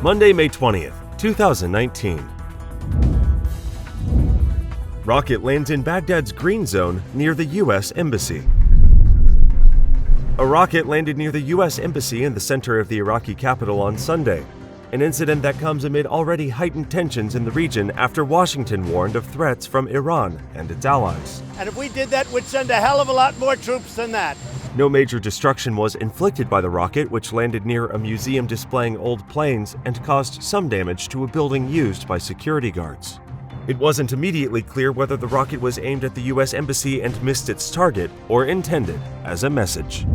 Monday, May 20th, 2019. Rocket lands in Baghdad's green zone near the U.S. Embassy. A rocket landed near the U.S. Embassy in the center of the Iraqi capital on Sunday, an incident that comes amid already heightened tensions in the region after Washington warned of threats from Iran and its allies. And if we did that, we'd send a hell of a lot more troops than that. No major destruction was inflicted by the rocket, which landed near a museum displaying old planes and caused some damage to a building used by security guards. It wasn't immediately clear whether the rocket was aimed at the U.S. Embassy and missed its target or intended as a message.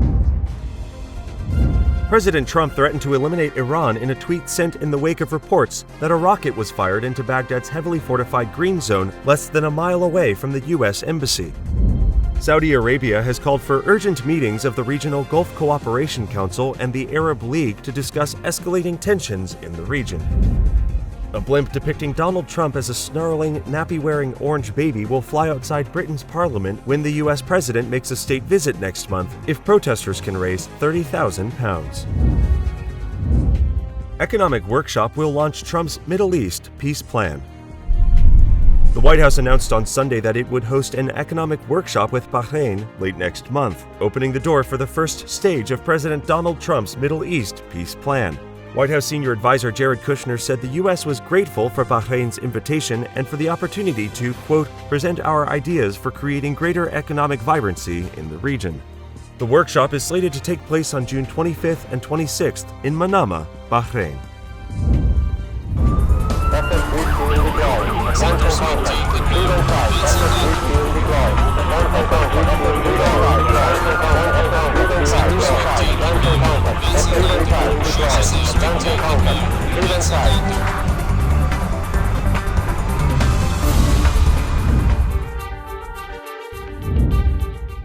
President Trump threatened to eliminate Iran in a tweet sent in the wake of reports that a rocket was fired into Baghdad's heavily fortified green zone less than a mile away from the U.S. Embassy. Saudi Arabia has called for urgent meetings of the Regional Gulf Cooperation Council and the Arab League to discuss escalating tensions in the region. A blimp depicting Donald Trump as a snarling, nappy-wearing orange baby will fly outside Britain's parliament when the U.S. president makes a state visit next month if protesters can raise £30,000. Economic Workshop will launch Trump's Middle East peace plan. The White House announced on Sunday that it would host an economic workshop with Bahrain late next month, opening the door for the first stage of President Donald Trump's Middle East peace plan. White House senior advisor Jared Kushner said the U.S. was grateful for Bahrain's invitation and for the opportunity to, quote, present our ideas for creating greater economic vibrancy in the region. The workshop is slated to take place on June 25th and 26th in Manama, Bahrain.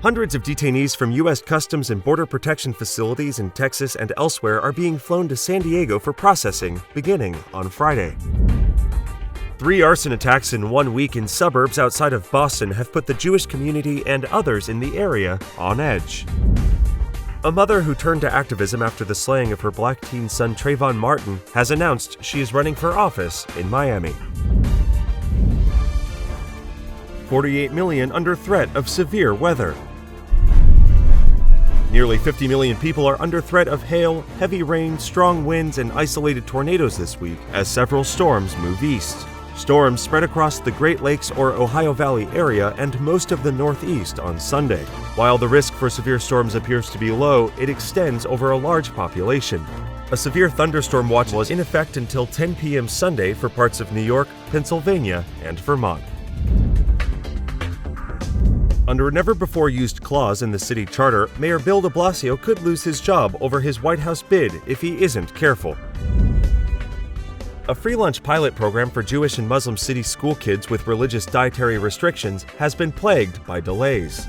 Hundreds of detainees from U.S. Customs and Border Protection facilities in Texas and elsewhere are being flown to San Diego for processing, beginning on Friday. 3 arson attacks in 1 week in suburbs outside of Boston have put the Jewish community and others in the area on edge. A mother who turned to activism after the slaying of her black teen son Trayvon Martin has announced she is running for office in Miami. 48 million under threat of severe weather. Nearly 50 million people are under threat of hail, heavy rain, strong winds, and isolated tornadoes this week as several storms move east. Storms spread across the Great Lakes or Ohio Valley area and most of the Northeast on Sunday. While the risk for severe storms appears to be low, it extends over a large population. A severe thunderstorm watch was in effect until 10 p.m. Sunday for parts of New York, Pennsylvania, and Vermont. Under a never-before-used clause in the city charter, Mayor Bill de Blasio could lose his job over his White House bid if he isn't careful. A free lunch pilot program for Jewish and Muslim city school kids with religious dietary restrictions has been plagued by delays.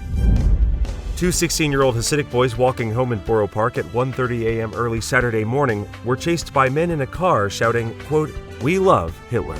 2 16-year-old Hasidic boys walking home in Borough Park at 1:30 a.m. early Saturday morning were chased by men in a car shouting, quote, "We love Hitler."